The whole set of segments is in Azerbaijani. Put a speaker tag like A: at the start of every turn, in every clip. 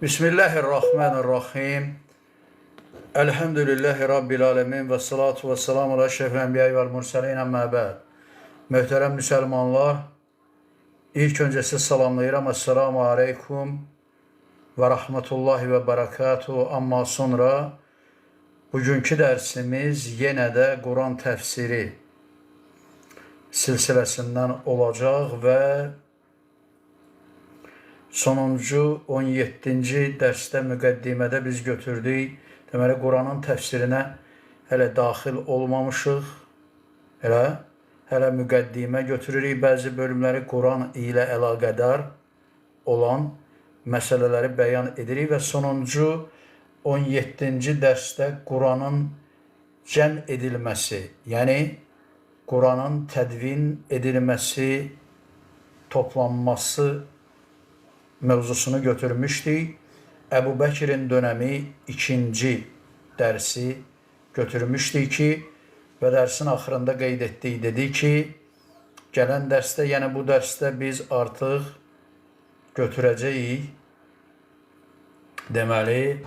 A: Bismillahirrahmanirrahim. Elhamdülillahi Rabbil alemin ve salatu ve selamu ala şerefil enbiya vel murselin əmmə bəd. Möhtərəm müsəlmanlar, ilk öncə sizi salamlayıram. Esselamu aleykum və rahmetullahi və barakatuhu. Amma sonra bugünkü dərsimiz yenə də Quran təfsiri silsiləsindən olacaq və sonuncu 17-ci dərsdə müqəddimədə biz götürdük. Deməli, Quranın təfsirinə hələ daxil olmamışıq. Hələ müqəddimə götürürük. Bəzi bölümləri Quran ilə əlaqədar olan məsələləri bəyan edirik və sonuncu 17-ci dərsdə Quranın cəm edilməsi, yəni Quranın tədvin edilməsi, toplanması mövzusunu götürmüşdük. Əbu Bəkirin dönəmi ikinci dərsi götürmüşdük ki, və dərsin axırında qeyd etdik, dedi ki, gələn dərsdə, yəni bu dərsdə biz artıq götürəcəyik, deməli,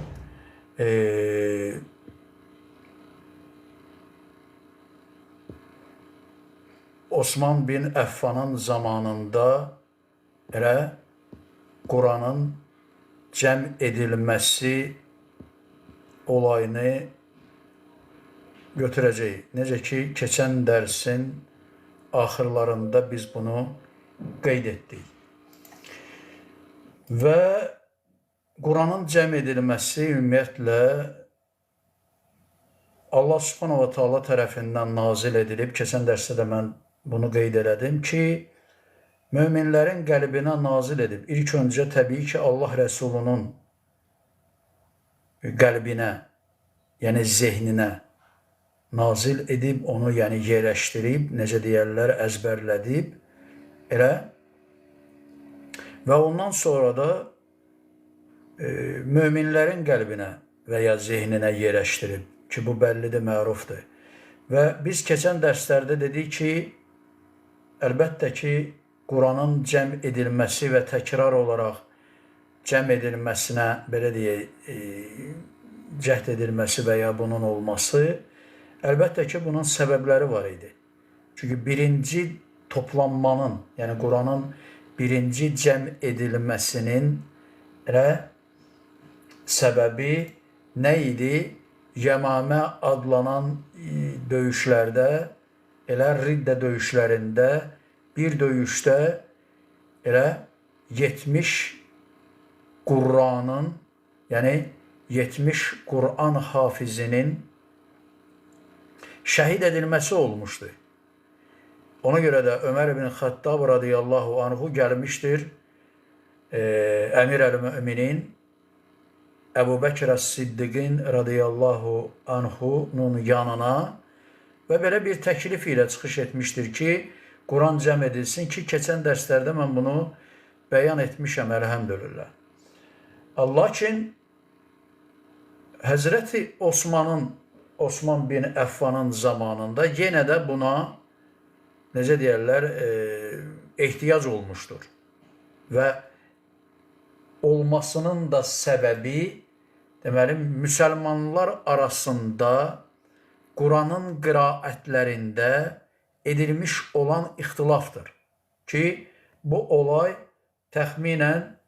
A: Osman bin Əffanın zamanında Quranın cəm edilməsi olayını götürəcəyik. Necə ki, keçən dərsin axırlarında biz bunu qeyd etdik. Və Quranın cəm edilməsi ümumiyyətlə Allah subhanahu wa ta'ala tərəfindən nazil edilib. Keçən dərsdə də mən bunu qeyd elədim ki, möminlərin qəlbinə nazil edib. İlk öncə təbii ki, Allah Rəsulunun qəlbinə, yəni zehninə nazil edib, onu yəni yerləşdirib, necə deyərlər, əzbərlədib, və ondan sonra da möminlərin qəlbinə və ya zehninə yerləşdirib ki, bu bəllidir, mərufdur. Və biz keçən dərslərdə dedik ki, əlbəttə ki, Quranın cəm edilməsi və təkrar olaraq cəm edilməsinə, belə deyək, cəhd edilməsi və ya bunun olması, əlbəttə ki, bunun səbəbləri var idi. Çünki birinci toplanmanın, yəni Quranın birinci cəm edilməsinin səbəbi nə idi? Yəmamə adlanan döyüşlərdə, Riddə döyüşlərində, bir döyüşdə 70 Qur'anın, yəni 70 Qur'an hafizinin şəhid edilməsi olmuşdu. Ona görə də Ömər ibn Xəttab radiyallahu anhu gəlmişdir Əmir əl-Müminin Əbu Bəkir Əs-Siddiqin radiyallahu anhunun yanına və belə bir təklif ilə çıxış etmişdir ki, Quran cəm edilsin ki, keçən dərslərdə mən bunu bəyan etmişəm, əlhəmdülillah. Lakin Həzrəti Osman bin Əffanın zamanında yenə də buna, necə deyərlər, ehtiyac olmuşdur. Və olmasının da səbəbi, deməli, müsəlmanlar arasında Quranın qiraətlərində edilmiş olan ixtilafdır ki, bu olay təxminən,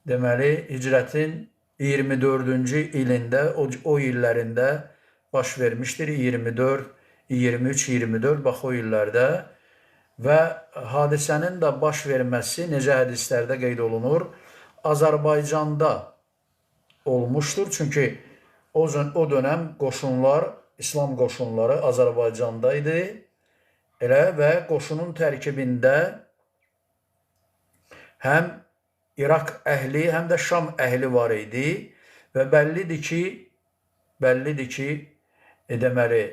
A: deməli, hicrətin 24-cü ilində, o illərində baş vermişdir, 24, 23, 24, bax o illərdə və hadisənin də baş verməsi, necə hədislərdə qeyd olunur, Azərbaycanda olmuşdur. Çünki o dönəm qoşunlar, İslam qoşunları Azərbaycanda idi. Və qoşunun tərkibində həm İraq əhli, həm də Şam əhli var idi və bəllidir ki, deməli,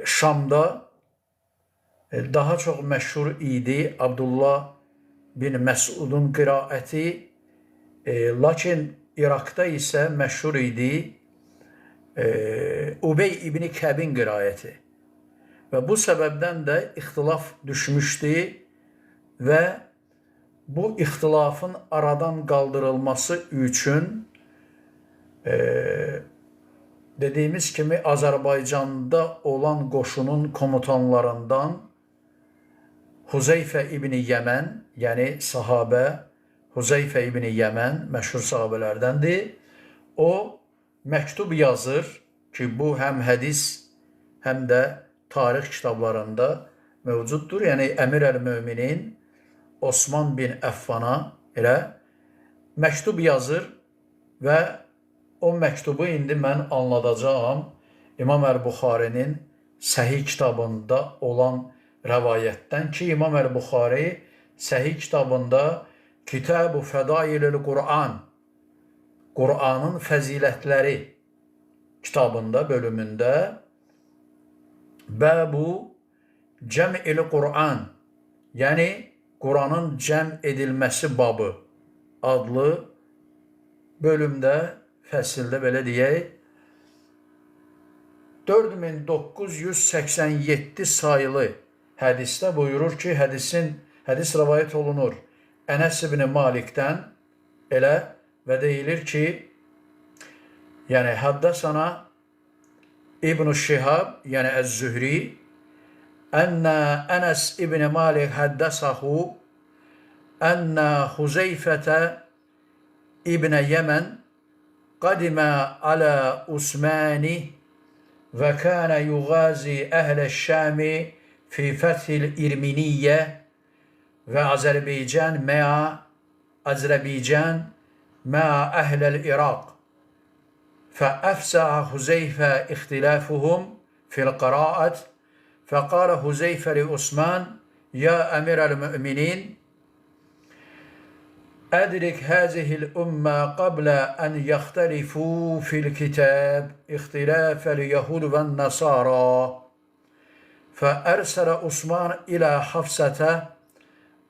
A: Şamda daha çox məşhur idi Abdullah bin Məsudun qiraəti, lakin İraqda isə məşhur idi Ubey ibn Kəbin qiraəti. Və bu səbəbdən də ixtilaf düşmüşdü və bu ixtilafın aradan qaldırılması üçün dediyimiz kimi Azərbaycanda olan qoşunun komutanlarından Huzeyfə ibn Yəmən, yəni sahabə Huzeyfə ibn Yəmən məşhur sahabelərdəndir. O məktub yazır ki, bu həm hədis, həm də tarix kitablarında mövcuddur. Yəni Əmir əl-Möminin Osman bin Əffana elə məktub yazır və o məktubu indi mən anladacağam. İmam Əl-Buxarinin Səhih kitabında olan rəvayətdən ki, İmam Əl-Buxari Səhih kitabında Kitab-ı Fədailül Qur'an, Qur'anın fəzilətləri kitabında, bölümündə Bəbu Cəm'il Qur'an, yəni Qur'anın cəm edilməsi babı adlı bölümdə, fəsildə belə deyək, 4987 sayılı hədisdə buyurur ki, hədis rəvayət olunur Ənəs ibn Malikdən elə və deyilir ki, yəni həddəsana İbn-i Şihab, yəni Əz-Zühri, Ənə Ənəs ibn Malik həddəsəhu Ənə Huzeyfətə ibn Yəmən qadimə alə Usmani və kənə yuğazi əhlə-Şəmi fi fəthil İrminiyyə və Azərbaycan mə'a əhləl-İraq فأفسع حذيفة اختلافهم في القراءة فقال حذيفة لعثمان يا أمير المؤمنين أدرك هذه الأمة قبل أن يختلفوا في الكتاب اختلاف اليهود والنصارى فأرسل عثمان إلى حفصة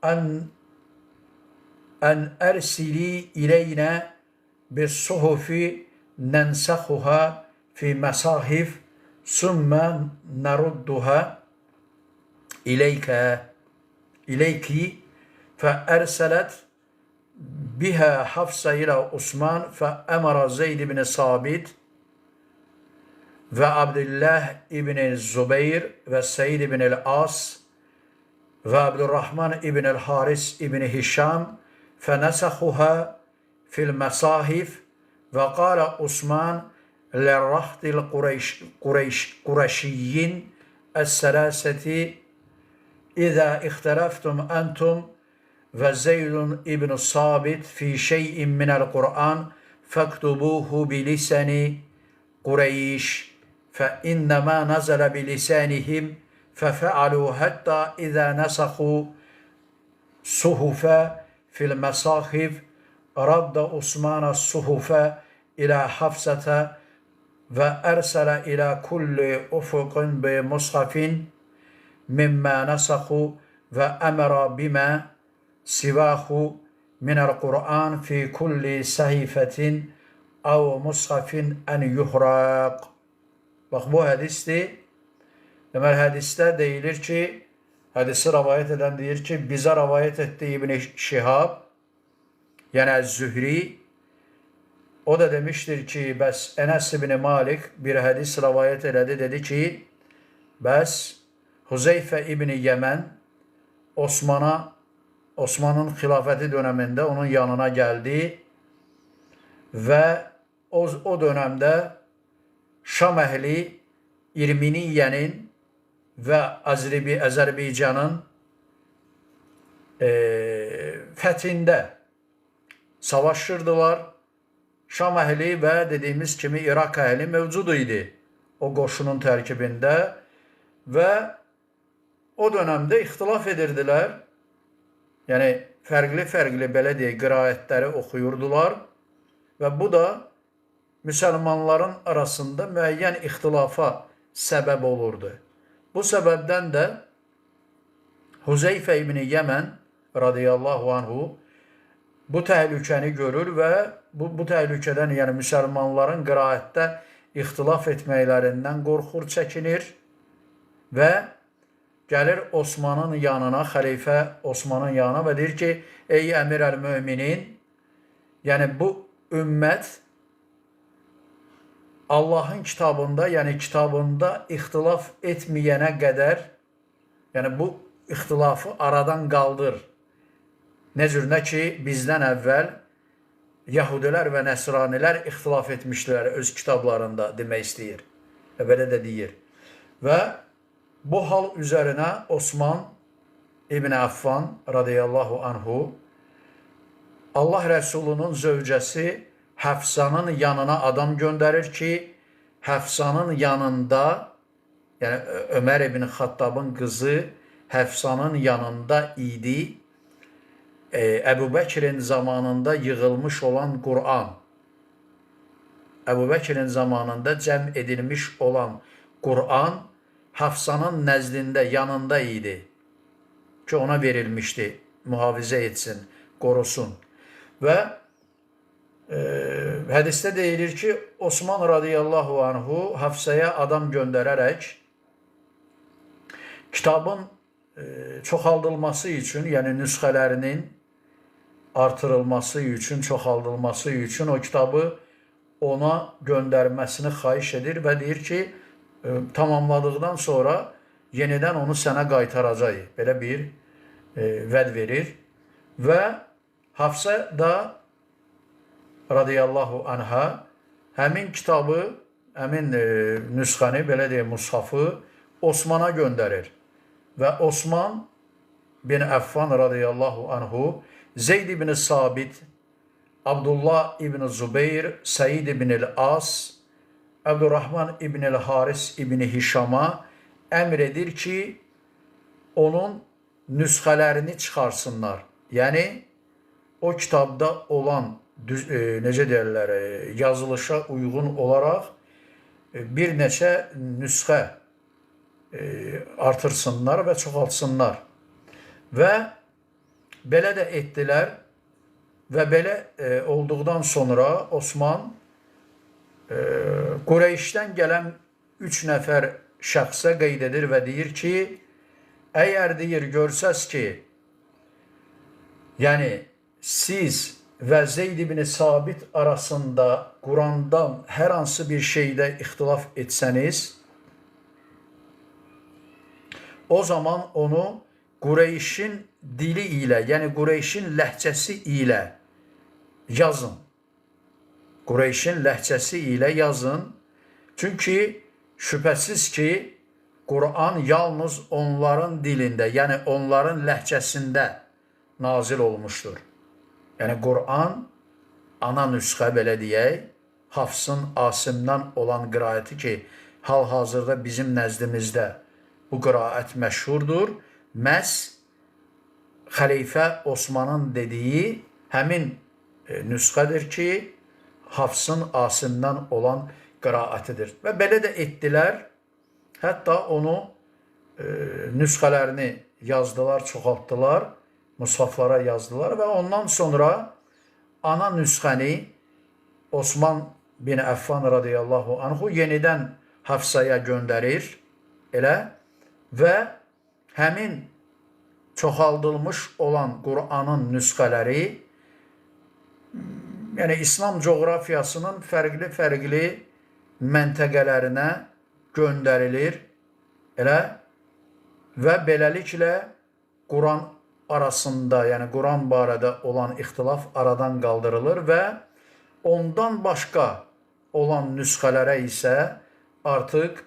A: أن أرسلي إلينا بالصحف ننسخها في مصاحف ثم نردها إليك فأرسلت بها حفصة إلى عثمان فأمر زيد بن ثابت وعبد الله بن الزبير وسعيد بن العاص وعبد الرحمن بن الحارث بن هشام فنسخها في المصاحف وقال عثمان للرهط القرشيين الثلاثة إذا اختلفتم أنتم وزيد بن ثابت في شيء من القرآن فاكتبوه بلسان قريش فإنما نزل بلسانهم ففعلوا حتى إذا نسخوا صحفا في المصاحف رد عثمان الصحف إلى حفصة وأرسل إلى كل أفق بمصحف مما نسخوا وأمر بما سواه من القرآن في كل صحيفة أو مصحف أن يحرق. Bax bu hədisdir. Deməli hədisdə deyilir ki, hədisi rəvayət edən deyir ki, bizə rəvayət etdi İbn Şihab, yəni Əz-Zühri, o da demişdir ki, bəs Ənəs ibn Malik bir hədis rəvayət elədi, dedi ki, bəs Huzeyfə ibn Yəmən Osmanın xilafəti dönəmində onun yanına gəldi və o dönəmdə Şam əhli İrminiyyənin və Azərbaycanın fəthində savaşırdılar. Şam əhli və dediyimiz kimi İraq əhli mövcud idi o qoşunun tərkibində və o dönəmdə ixtilaf edirdilər. Yəni fərqli belə deyək qiraətləri oxuyurdular və bu da müsəlmanların arasında müəyyən ixtilafa səbəb olurdu. Bu səbəbdən də Huzeyfə ibn Yəmən radiyallahu anhu bu təhlükəni görür və bu təhlükədən, yəni müsəlmanların qiraətdə ixtilaf etməklərindən qorxur, çəkinir və gəlir Osmanın yanına, xəlifə Osmanın yanına və deyir ki, ey əmir əl-möminin, yəni bu ümmət Allahın kitabında, yəni kitabında ixtilaf etməyənə qədər, yəni bu ixtilafı aradan qaldır. Nə cür nə ki, bizdən əvvəl Yahudilər və Nəsranilər ixtilaf etmişdilər öz kitablarında demək istəyir. Və belə də deyir. Və bu hal üzərinə Osman İbn Affan radiyallahu anhu Allah Rəsulunun zövcəsi Həfsanın yanına adam göndərir ki, Həfsanın yanında, yəni Ömər ibn Xattabın qızı Həfsanın yanında idi. Əbu Bəkirin zamanında yığılmış olan Qur'an, Əbu Bəkirin zamanında cəm edilmiş olan Qur'an Hafsanın nəzdində, yanında idi ki, ona verilmişdi, mühafizə etsin, qorusun. Və hədisdə deyilir ki, Osman radiyallahu anhu Hafsaya adam göndərərək kitabın çoxaldılması üçün, yəni nüsxələrinin artırılması üçün, çoxaldılması üçün o kitabı ona göndərməsini xahiş edir və deyir ki, tamamladıqdan sonra yenidən onu sənə qaytaracaq. Belə bir vəd verir. Və Hafsa da radiyallahu anha həmin kitabı, həmin nüsxəni, belə deyək, mushafı Osmana göndərir. Və Osman bin Affan radiyallahu anhu Zeyd ibn Sabit, Abdullah ibn Zubeyr, Səid ibn el-As, Əbdurrahman ibn el-Haris ibn Hişama əmr edir ki, onun nüsxələrini çıxarsınlar. Yəni, o kitabda olan, necə deyirlər, yazılışa uyğun olaraq bir neçə nüsxə artırsınlar və çoxaltsınlar. Və belə də etdilər və belə olduqdan sonra Osman Qureyşdən gələn 3 nəfər şəxsə qeyd edir və deyir ki, əgər deyir, görsəz ki, yəni siz və Zeyd ibn Sabit arasında Qurandan hər hansı bir şeydə ixtilaf etsəniz, o zaman onu Qureyşin dili ilə, yəni Qureyşin ləhcəsi ilə yazın. Qureyşin ləhcəsi ilə yazın. Çünki şübhəsiz ki, Quran yalnız onların dilində, yəni onların ləhcəsində nazil olmuşdur. Yəni Quran, ana nüsxə belə deyək, Hafsın Asimdən olan qiraəti ki, hal-hazırda bizim nəzdimizdə bu qiraət məşhurdur. Məhz xəlifə Osmanın dediyi həmin nüsxədir ki, Hafsın Asimdən olan qiraətidir. Və belə də etdilər. Hətta onu nüsxələrini yazdılar, çoxaltdılar, mushaflara yazdılar və ondan sonra ana nüsxəni Osman bin Affan radiyallahu anhu yenidən Hafsaya göndərir elə və həmin çoxaldılmış olan Qur'anın nüsxələri, yəni İslam coğrafiyasının fərqli məntəqələrinə göndərilir elə və beləliklə Quran arasında, yəni Quran barədə olan ixtilaf aradan qaldırılır və ondan başqa olan nüsxələrə isə artıq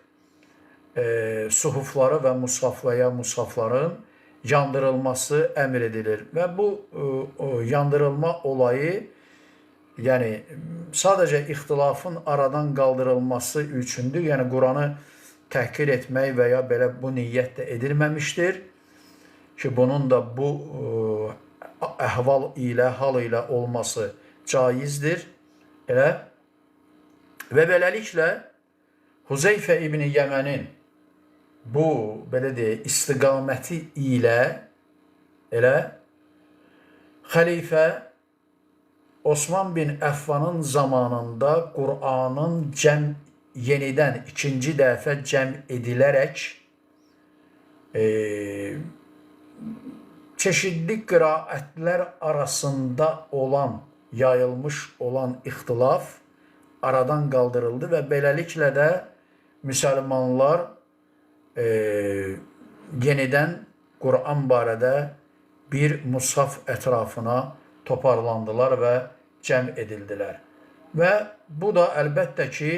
A: suhufları və mushafların yandırılması əmr edilir. Və bu yandırılma olayı, yəni sadəcə ixtilafın aradan qaldırılması üçündür. Yəni Quranı təhqir etmək və ya belə bu niyyət də edilməmişdir ki, bunun da bu əhval ilə, hal ilə olması caizdir. Elə və beləliklə Huzeyfə ibn Yəmənin bu, belə deyək, istiqaməti ilə elə xəlifə Osman bin Əffanın zamanında Qur'anın yenidən ikinci dəfə cəm edilərək e, çeşitli qiraətlər arasında olan, yayılmış olan ixtilaf aradan qaldırıldı və beləliklə də müsəlmanlar yenidən Quran barədə bir mushaf ətrafına toparlandılar və cəm edildilər. Və bu da əlbəttə ki,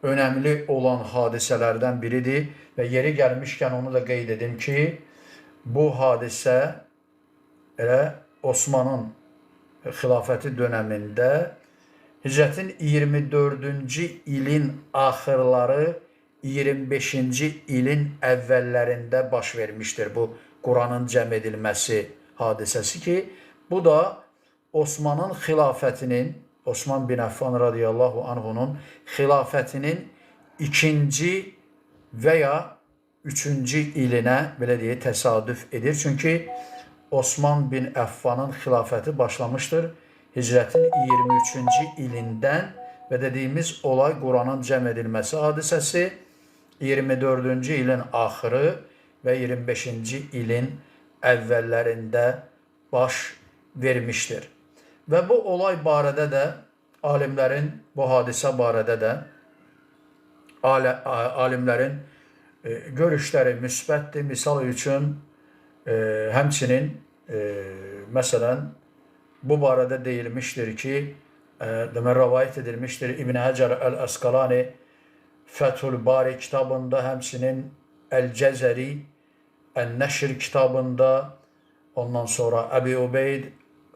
A: önəmli olan hadisələrdən biridir və yeri gəlmişkən onu da qeyd edim ki, bu hadisə elə Osmanın xilafəti dönəmində Hicrətin 24-cü ilin axırları, 25-ci ilin əvvəllərində baş vermişdir bu Quranın cəm edilməsi hadisəsi ki, bu da Osmanın xilafətinin, Osman bin Affan radiyallahu anhunun xilafətinin ikinci və ya üçüncü ilinə, belə deyək, təsadüf edir. Çünki Osman bin Affanın xilafəti başlamışdır Hicrətin 23-cü ilindən və dediyimiz olay Quranın cəm edilməsi hadisəsi 24-cü ilin axırı və 25-ci ilin əvvəllərində baş vermişdir. Və bu olay barədə də alimlərin, bu hadisə barədə də alimlərin görüşləri müsbətdir. Misal üçün, həmçinin, məsələn, bu barədə deyilmişdir ki, demək, rəvayət edilmişdir İbn Həcər Əl-Əsqalani Fəthül Bari kitabında, həmçinin Əl-Cəzəri Ən-Nəşr kitabında, ondan sonra Əbi Ubeyd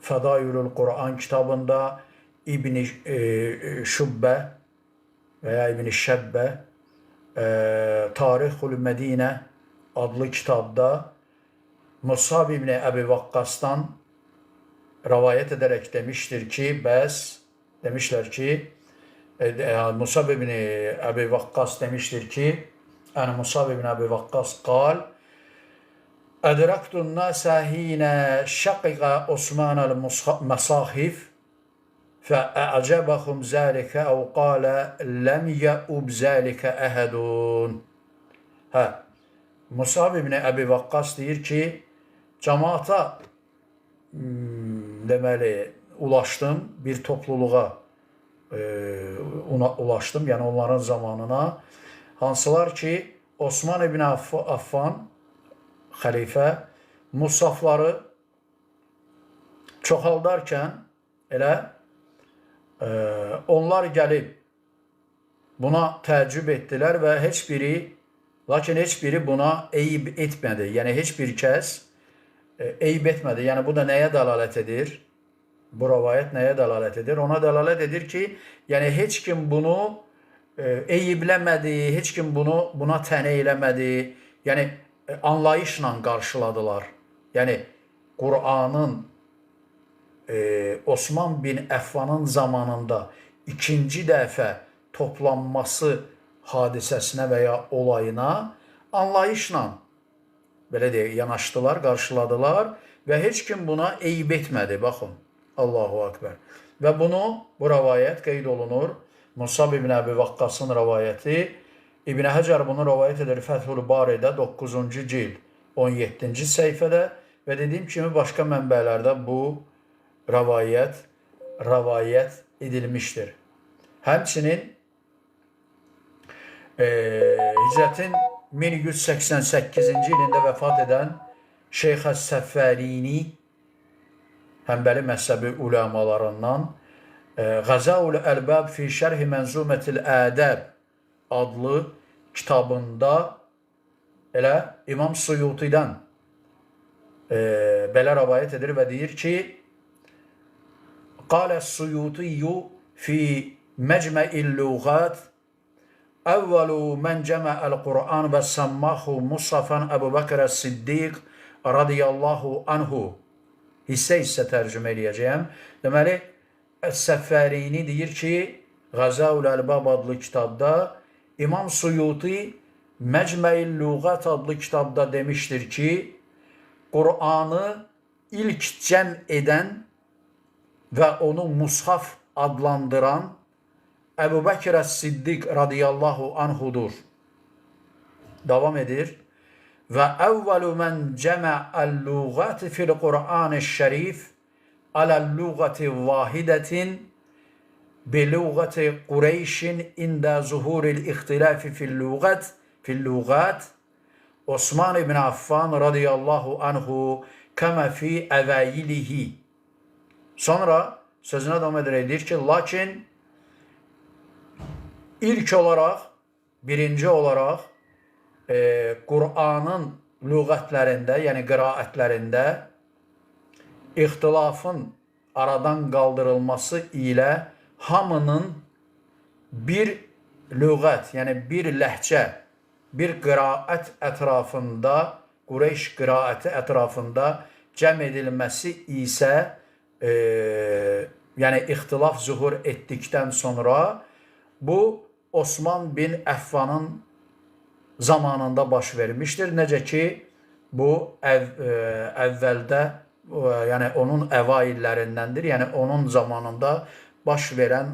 A: Fədailül Quran kitabında, İbn Şübbə və ya İbn Şəbbə Tarixul Mədinə adlı kitabda Musab ibn Əbi Vaqqasdan rəvayət edərək demişdir ki, demişlər ki, Musab ibn Əbi Vaqqas demişdir ki, Musab ibn Əbi Vaqqas qal, Ədrəktun nəsə hinə şəqiqə Osman əl-Məsahif fəəcəbəxum zəlikə əv qalə ləm yəub zəlikə əhədun. Musab ibn Əbi Vaqqas deyir ki, cəmaata deməli, ulaşdım, bir topluluğa ulaşdım, yəni onların zamanına, hansılar ki, Osman ibn Affan xəlifə musafları çoxaldarkən elə onlar gəlib buna təəccüb etdilər və lakin heç biri buna eyib etmədi. Yəni, heç bir kəs eyib etmədi. Yəni, bu da nəyə dəlalət edir? Bu rəvayət nəyə dəlalət edir? Ona dəlalət edir ki, yəni, heç kim bunu eyibləmədi, heç kim buna tənə eləmədi. Yəni, anlayışla qarşıladılar. Yəni, Qur'anın Osman bin Affanın zamanında ikinci dəfə toplanması hadisəsinə və ya olayına anlayışla, belə deyək, yanaşdılar, qarşıladılar və heç kim buna eyib etmədi. Baxın, Allahu Akbar. Və bu rəvayət qeyd olunur. Musab ibn Əbi Vaqqasın rəvayəti, İbn Həcər bunu rəvayət edir Fəthül Baridə 9-cu cild 17-ci səhifədə və dediyim kimi başqa mənbələrdə bu rəvayət edilmişdir. Həmçinin Hicrətin 1188-ci ilində vəfat edən Şeyx Əs-Səffərini Həmbəli məzhəbi uləmalarından Qəzaul Əlbəb fi Şərhi Mənzumətil Ədəb adlı kitabında elə İmam Suyutidən belə rəvayət edir və deyir ki, Qalə Suyutiyyu fi Məcmə'il Lüğət Əvvəlu mən cəmə'əl Qur'an və səmmahu Musafən Əbu Bəkr Əs-Siddiq radiyallahu anhu. Hissə tərcümə eləyəcəyəm. Deməli, Əs-Səffərini deyir ki, Qəzaul Əlbəb adlı kitabda İmam Suyuti Məcmə'il Lüğət adlı kitabda demişdir ki, Qur'anı ilk cəm edən və onu mushaf adlandıran Əbu Bəkr Əs-Siddiq radiyallahu anhudur. Davam edir. ve evvelu men cema'al lugati fil Kur'an-ı Şerif alel lugati vahidetin bi lugati Kureyşin inda zuhuril ihtilafi fil lugat Osman ibn Affan radıyallahu anhu kema fi evayilihi. Sonra sözüne devam ederek deyir ki, lakin ilk olarak, birinci olarak Kur'an'ın lügatlərində, yəni qiraətlərində ixtilafın aradan qaldırılması ilə hamının bir lügət, yəni bir ləhcə, bir qiraət ətrafında, Qureyş qiraəti ətrafında cəm edilməsi isə, yəni ixtilaf zuhur etdikdən sonra bu Osman bin Əffanın zamanında baş vermişdir. Necə ki, bu əvvəldə, yəni onun əvaillərindəndir, yəni onun zamanında baş verən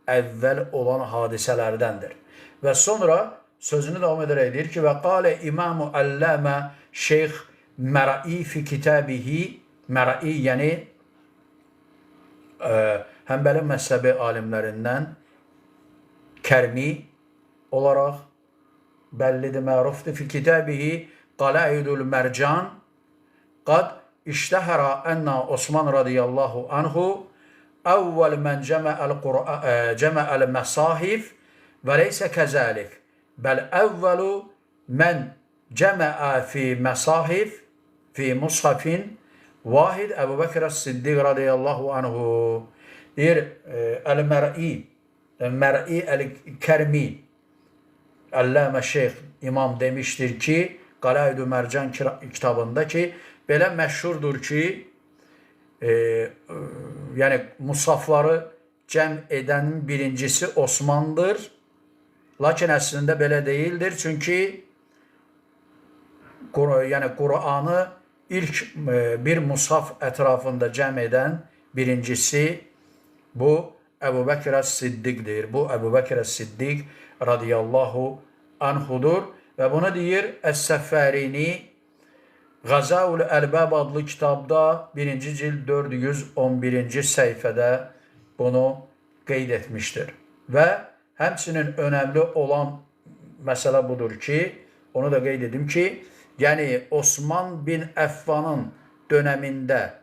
A: əvvəl olan hadisələrdəndir. Və sonra sözünü devam ederek deyir ki, və qalə İmam-ı Alləmə Şeyx Mərai fi kitabihi, Mərai yəni Həmbəli məzhəbi alimlərindən Kərmi olaraq bəllidir, mərufdur. Fi kitabihi Qalaidul Mərcan qad iştəhərə ənə Osman radiyallahu anhu əvvəl mən cəməəl məsahif və leysə kəzəlik bəl əvvəlu mən cəməə fi məsahif fi mushafin vahid Əbu Bəkr Siddiq radiyallahu anhu deyir. Mər'i Əl-Kərmi Alləmə Şeyx İmam demişdir ki, Qalaid-ü Mərcan kitabında ki, belə məşhurdur ki, yəni musafları cəm edənin birincisi Osmandır. Lakin əslində belə deyildir. Çünki yəni Qur'anı ilk bir musaf ətrafında cəm edən birincisi bu Əbu Bəkr Siddiqdir. Bu Əbu Bəkr Siddiq radiyallahu anhudur. Və bunu deyir Əs-Səfərini Qazaul Əlbəb adlı kitabda 1-ci cild 411-ci səhifədə bunu qeyd etmişdir. Və həmçinin önəmli olan məsələ budur ki, onu da qeyd edim ki, yəni Osman bin Əffanın dönəmində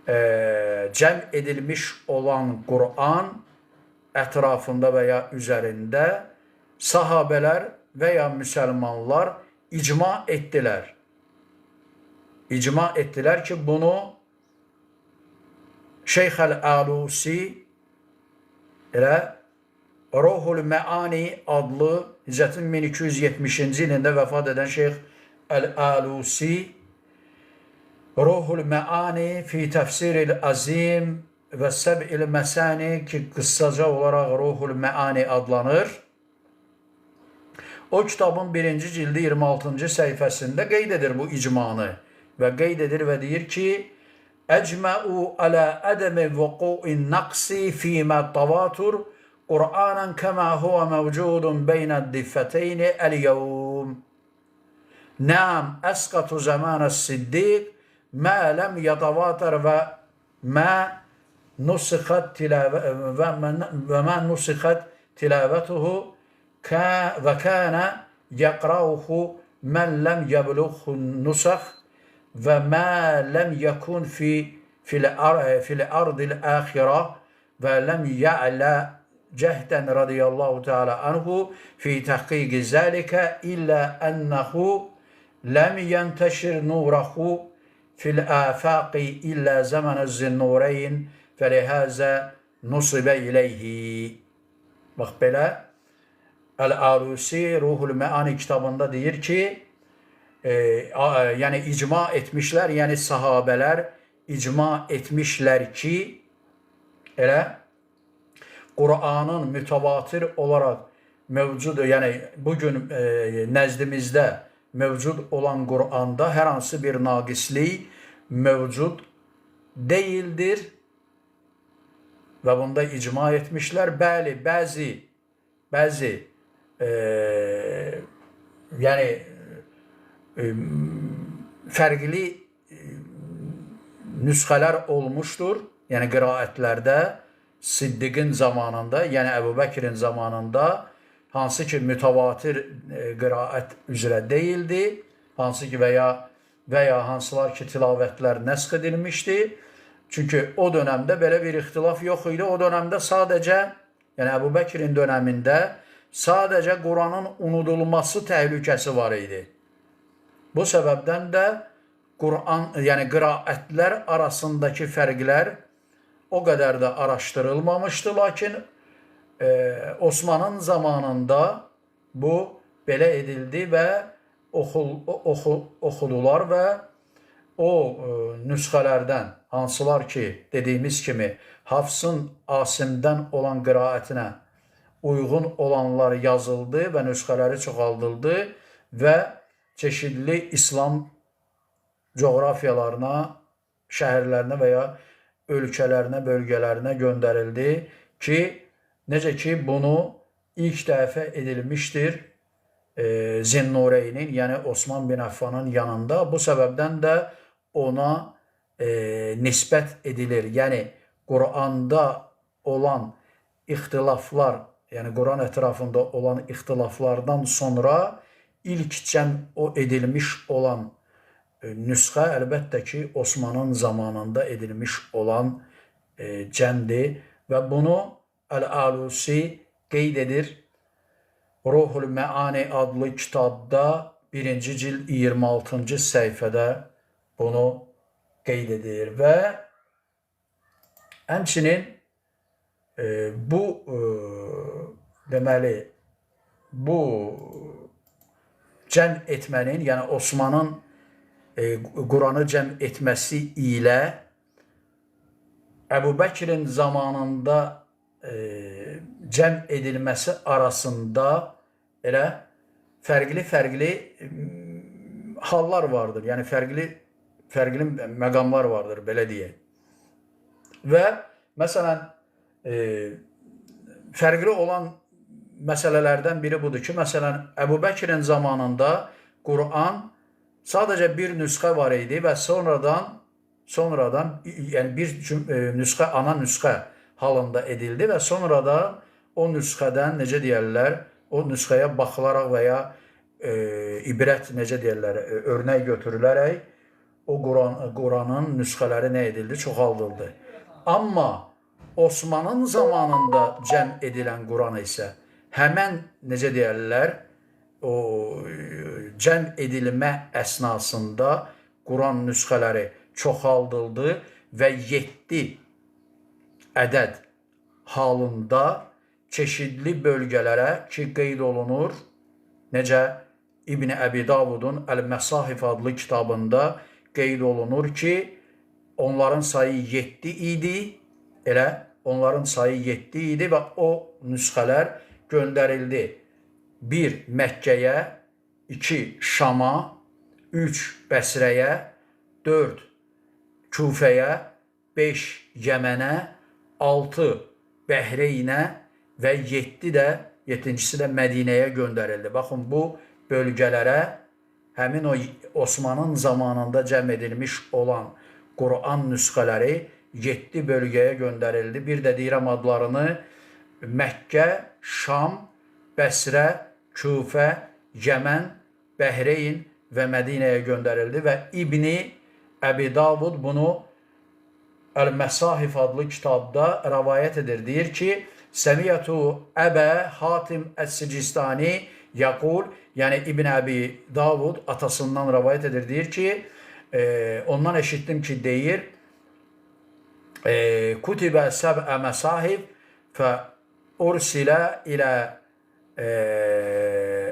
A: cəm edilmiş olan Qur'an ətrafında və ya üzərində sahabələr və ya müsəlmanlar icma etdilər. İcma etdilər ki, bunu Şeyx Əl-Alusi elə Ruhul Məani adlı Hicrətin 1270-ci ilində vəfat edən Şeyx Əl-Alusi Ruhul Məani fi Təfsiril Azim və Səb'il Məsani ki, qıssaca olaraq Ruhul Məani adlanır. O kitabın 1-ci cildi 26-cı səhifəsində qeyd edir bu icmanı və qeyd edir və deyir ki, Əcməu alə ədəmi vəqu'in naqsi fīmə tavatur Qur'anan kəmə huvə məvcudun beynəd diffəteyni əl-yəvm. Nəm əsqatu zəmanə siddiq mə ləm yətavatar və mə nusixət tilavətuhu və kənə yəqrauhu mən ləm yəbluğhu nusəx və mə ləm yəkun fil ardil əxirə və ləm yə'lə cəhdən radiyallahu teala anhu fi təhqiqi zəlikə illə ənəhu ləm yəntəşir nurahu fil afaqi illə zəmənə zinnureyn fəlihəzə nusibə iləyhi. Bax belə, Əl-Alusi Ruhul Məani kitabında deyir ki, yəni icma etmişlər, yəni sahabələr icma etmişlər ki, elə Qur'anın mütəvatir olaraq mövcud, yəni bugün nəzdimizdə mövcud olan Qur'anda hər hansı bir naqislik mövcud deyildir və bunda icma etmişlər. Bəli, bəzi yəni fərqli nüsxələr olmuşdur. Yəni qiraətlərdə Siddiqin zamanında, yəni Əbu Bəkirin zamanında, hansı ki mütəvatir qiraət üzrə deyildi, hansı ki və ya hansılar ki tilavətlər nəsx edilmişdi. Çünki o dövrdə belə bir ixtilaf yox idi. O dövrdə sadəcə, yəni Əbu Bəkirin dövründə sadəcə Quranın unudulması təhlükəsi var idi. Bu səbəbdən də Quran, yəni qiraətlər arasındakı fərqlər o qədər də araşdırılmamışdı, lakin Osmanın zamanında bu belə edildi və oxudular və o nüsxələrdən, hansılar ki, dediyimiz kimi, Hafsın Asimdən olan qiraətinə uyğun olanlar yazıldı və nüsxələri çoxaldıldı və çeşidli İslam coğrafiyalarına, şəhərlərinə və ya ölkələrinə, bölgələrinə göndərildi ki, necə ki, bunu ilk dəfə edilmişdir Zennureynin, yəni Osman bin Affanın yanında. Bu səbəbdən də ona nisbət edilir. Yəni, Quranda olan ixtilaflar, yəni Quran ətrafında olan ixtilaflardan sonra ilk cəm o edilmiş olan nüsxə əlbəttə ki, Osmanın zamanında edilmiş olan cəmdir və bunu Əl-Alusi qeyd edir. Ruhul Məani adlı kitabda 1-ci cild 26-cı səhifədə bunu qeyd edir və həmçinin bu deməli, bu cəm etmənin, yəni Osmanın Quranı cəm etməsi ilə Əbu Bəkirin zamanında cəm edilməsi arasında elə fərqli hallar vardır. Yəni fərqli məqamlar vardır, belə deyək. Və məsələn, fərqli olan məsələlərdən biri budur ki, məsələn, Əbu Bəkirin zamanında Quran sadəcə bir nüsxə var idi və sonradan yəni bir nüsxə, ana nüsxə halında edildi və sonradan o nüsxədən, necə deyərlər, o nüsxəyə baxılaraq və ya ibrət, necə deyərlər, örnək götürülərək o Quranın nüsxələri nə edildi? Çoxaldıldı. Amma Osmanın zamanında cəm edilən Quran isə həmən, necə deyərlər, o cəm edilmə əsnasında Quran nüsxələri çoxaldıldı və 7 ədəd halında çeşidli bölgələrə ki, qeyd olunur. Necə İbn Əbi Davudun Əl-Məsahif adlı kitabında qeyd olunur ki, onların sayı 7 idi, elə onların sayı 7 idi və o nüsxələr göndərildi. 1 Məkkəyə, 2 Şama, 3 Bəsrəyə, 4 Küfəyə, 5 Yəmənə, 6 Bəhreynə və 7-ci də Mədinəyə göndərildi. Baxın, bu bölgələrə həmin o Osmanın zamanında cəm edilmiş olan Quran nüsxələri 7 bölgəyə göndərildi. Bir də deyirəm adlarını: Məkkə, Şam, Bəsrə, Küfə, Yəmən, Bəhreyn və Mədinəyə göndərildi və İbni Əbi Davud bunu Əl-Məsahif adlı kitabda rəvayət edir. Deyir ki, Səmiyyətu Əbə Hatim Əs-Sicistani yəqul, yəni İbn Əbi Davud atasından rəvayət edir. Deyir ki, ondan eşitdim ki, deyir, Kutibə səb'ə məsahif fə ursilə ilə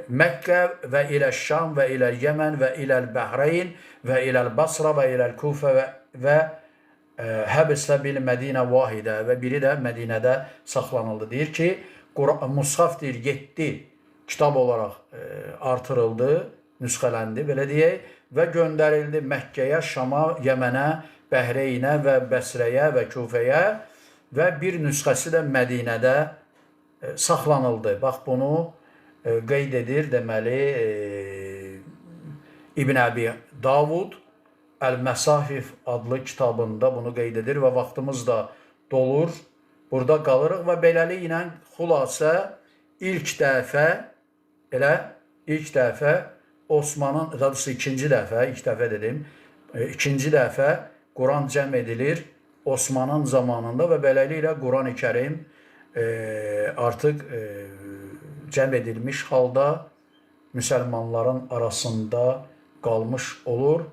A: Məkkə və ilə Şam və ilə Yəmən və ilə Bəhreyn və ilə Basra və ilə Küfə və həbslə bil Mədinə vahidə və biri də Mədinədə saxlanıldı. Deyir ki, Mushaf deyir 7 kitab olaraq artırıldı, nüsxələndi, belə deyək, və göndərildi Məkkəyə, Şama, Yəmənə, Bəhreynə və Bəsrəyə və Küfəyə və bir nüsxəsi də Mədinədə saxlanıldı. Bax, bunu qeyd edir, deməli, İbn Əbi Davud Əl-Məsahif adlı kitabında bunu qeyd edir və vaxtımız da dolur. Burada qalırıq və beləliklə xülasə ilk dəfə ilk dəfə Osmanın, daha doğrusu ikinci dəfə, ilk dəfə dedim, ikinci dəfə Quran cəm edilir Osmanın zamanında və beləliklə Quran-ı Kərim artıq cəm edilmiş halda müsəlmanların arasında qalmış olur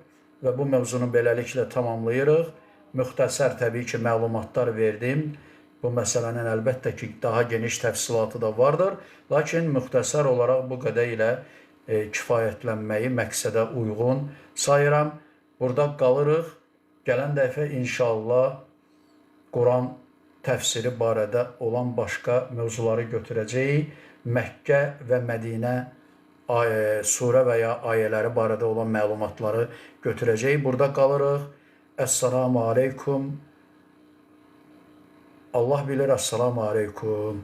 A: və bu mövzunu beləliklə tamamlayırıq. Müxtəsər təbii ki, məlumatlar verdim. Bu məsələnin əlbəttə ki, daha geniş təfsilatı da vardır. Lakin müxtəsər olaraq bu qədər ilə kifayətlənməyi məqsədə uyğun sayıram. Burada qalırıq. Gələn dəfə inşallah Quran təfsiri barədə olan başqa mövzuları götürəcəyik. Məkkə və Mədinə surə və ya ayələri barədə olan məlumatları götürəcəyik. Burada qalırıq. Əssalamu aleykum. Allah bilir. Əssalamu aleykum.